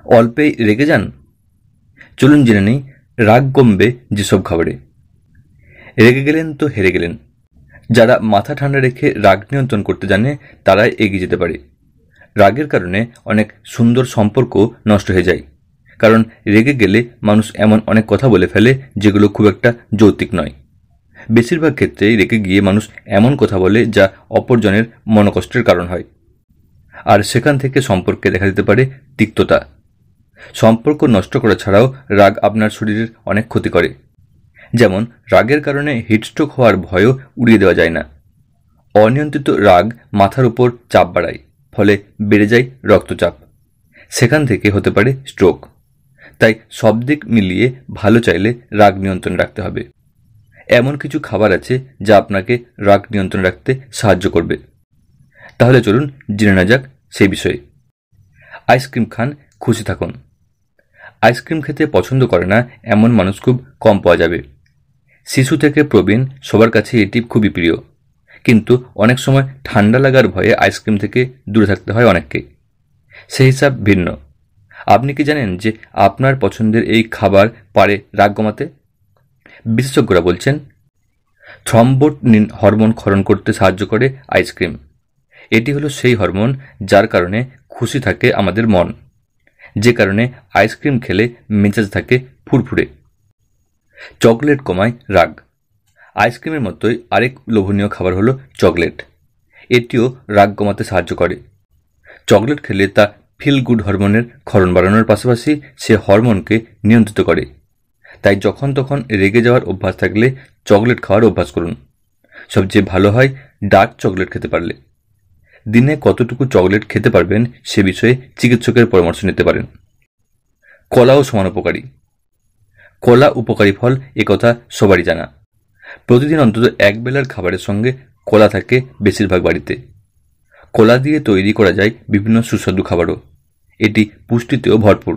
অল্পেই রেগে যান? চলুন জেনে নিই রাগ কমবে যেসব খাবারে। রেগে গেলেন তো হেরে গেলেন। যারা মাথা ঠান্ডা রেখে রাগ নিয়ন্ত্রণ করতে জানে তারাই এগিয়ে যেতে পারে। রাগের কারণে অনেক সুন্দর সম্পর্ক নষ্ট হয়ে যায়, কারণ রেগে গেলে মানুষ এমন অনেক কথা বলে ফেলে যেগুলো খুব একটা যৌক্তিক নয়। বেশিরভাগ ক্ষেত্রেই রেগে গিয়ে মানুষ এমন কথা বলে যা অপরজনের মনোকষ্টের কারণ হয়, আর সেখান থেকে সম্পর্কে দেখা দিতে পারে তিক্ততা। সম্পর্ক নষ্ট করা ছাড়াও রাগ আপনার শরীরের অনেক ক্ষতি করে। যেমন রাগের কারণে হিটস্ট্রোক হওয়ার ভয়ও উড়িয়ে দেওয়া যায় না। অনিয়ন্ত্রিত রাগ মাথার উপর চাপ বাড়ায়, ফলে বেড়ে যায় রক্তচাপ। সেখান থেকে হতে পারে স্ট্রোক। তাই সব দিক মিলিয়ে ভালো চাইলে রাগ নিয়ন্ত্রণ রাখতে হবে। এমন কিছু খাবার আছে যা আপনাকে রাগ নিয়ন্ত্রণ রাখতে সাহায্য করবে। তাহলে চলুন জেনে নেওয়া যাক সেই বিষয়ে। আইসক্রিম খান, খুশি থাকুন। আইসক্রিম খেতে পছন্দ করে না এমন মানুষ খুব কম পাওয়া যাবে। শিশু থেকে প্রবীণ সবার কাছে এটি খুবই প্রিয়, কিন্তু অনেক সময় ঠান্ডা লাগার ভয়ে আইসক্রিম থেকে দূরে থাকতে হয় অনেককে। সেই হিসাব ভিন্ন। আপনি কি জানেন যে আপনার পছন্দের এই খাবার পারে রাগ কমাতে? বিশেষজ্ঞরা বলছেন থ্রম্বোনিন হরমোন ক্ষরণ করতে সাহায্য করে আইসক্রিম। এটি হলো সেই হরমোন যার কারণে খুশি থাকে আমাদের মন, যে কারণে আইসক্রিম খেলে মেজাজ থাকে ফুরফুরে। চকলেট কমায় রাগ। আইসক্রিমের মতোই আরেক লোভনীয় খাবার হলো চকলেট। এটিও রাগ কমাতে সাহায্য করে। চকলেট খেলে তা ফিল গুড হরমোনের ক্ষরণ বাড়ানোর পাশাপাশি সে হরমোনকে নিয়ন্ত্রিত করে। তাই যখন তখন রেগে যাওয়ার অভ্যাস থাকলে চকলেট খাওয়ার অভ্যাস করুন। সবচেয়ে ভালো হয় ডার্ক চকলেট খেতে পারলে। দিনে কতটুকু চকলেট খেতে পারবেন সে বিষয়ে চিকিৎসকের পরামর্শ নিতে পারেন। কলাও সমান উপকারী। কলা উপকারী ফল একথা সবারই জানা। প্রতিদিন অন্তত এক বেলার খাবারের সঙ্গে কলা থাকে বেশিরভাগ বাড়িতে। কলা দিয়ে তৈরি করা যায় বিভিন্ন সুস্বাদু খাবারও। এটি পুষ্টিতেও ভরপুর।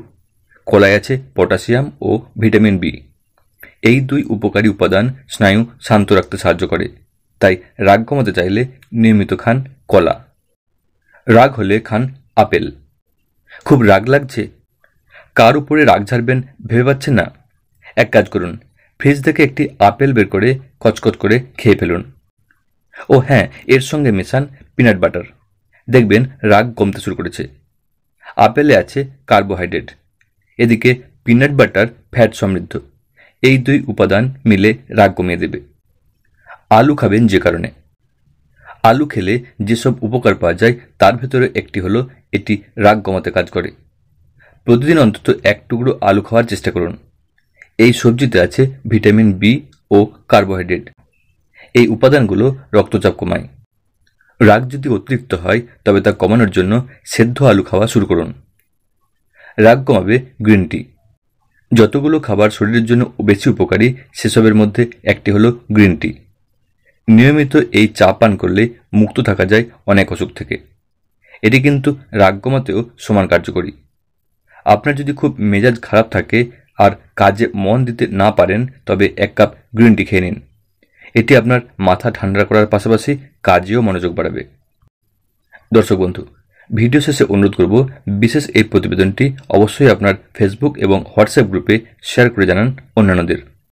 কলায় আছে পটাশিয়াম ও ভিটামিন বি। এই দুই উপকারী উপাদান স্নায়ু শান্ত রাখতে সাহায্য করে। তাই রাগ কমাতে চাইলে নিয়মিত খান কলা। রাগ হলে খান আপেল। খুব রাগ লাগছে, কার উপরে রাগ ঝাড়বেন ভেবে পাচ্ছেন না? এক কাজ করুন, ফ্রিজ থেকে একটি আপেল বের করে কচকচ করে খেয়ে ফেলুন। ও হ্যাঁ, এর সঙ্গে মেশান পিনাট বাটার। দেখবেন রাগ কমতে শুরু করেছে। আপেলে আছে কার্বোহাইড্রেট, এদিকে পিনাট বাটার ফ্যাট সমৃদ্ধ। এই দুই উপাদান মিলে রাগ কমিয়ে দেবে। আলু খাবেন যে কারণে। আলু খেলে যেসব উপকার পাওয়া যায় তার ভেতরে একটি হলো এটি রাগ কমাতে কাজ করে। প্রতিদিন অন্তত এক টুকরো আলু খাওয়ার চেষ্টা করুন। এই সবজিতে আছে ভিটামিন বি ও কার্বোহাইড্রেট। এই উপাদানগুলো রক্তচাপ কমায়। রাগ যদি অতিরিক্ত হয় তবে তা কমানোর জন্য সেদ্ধ আলু খাওয়া শুরু করুন। রাগ কমাবে গ্রিন টি। যতগুলো খাবার শরীরের জন্য বেশি উপকারী সেসবের মধ্যে একটি হলো গ্রিন টি। নিয়মিত এই চা পান করলে মুক্ত থাকা যায় অনেক অসুখ থেকে। এটি কিন্তু রাগ কমাতেও সমান কার্যকরী। আপনার যদি খুব মেজাজ খারাপ থাকে আর কাজে মন দিতে না পারেন তবে এক কাপ গ্রিন টি খেয়ে নিন। এটি আপনার মাথা ঠান্ডা করার পাশাপাশি কাজেও মনোযোগ বাড়াবে। দর্শক বন্ধু, ভিডিও শেষে অনুরোধ করব বিশেষ এই প্রতিবেদনটি অবশ্যই আপনার ফেসবুক এবং হোয়াটসঅ্যাপ গ্রুপে শেয়ার করে জানান অন্যান্যদের।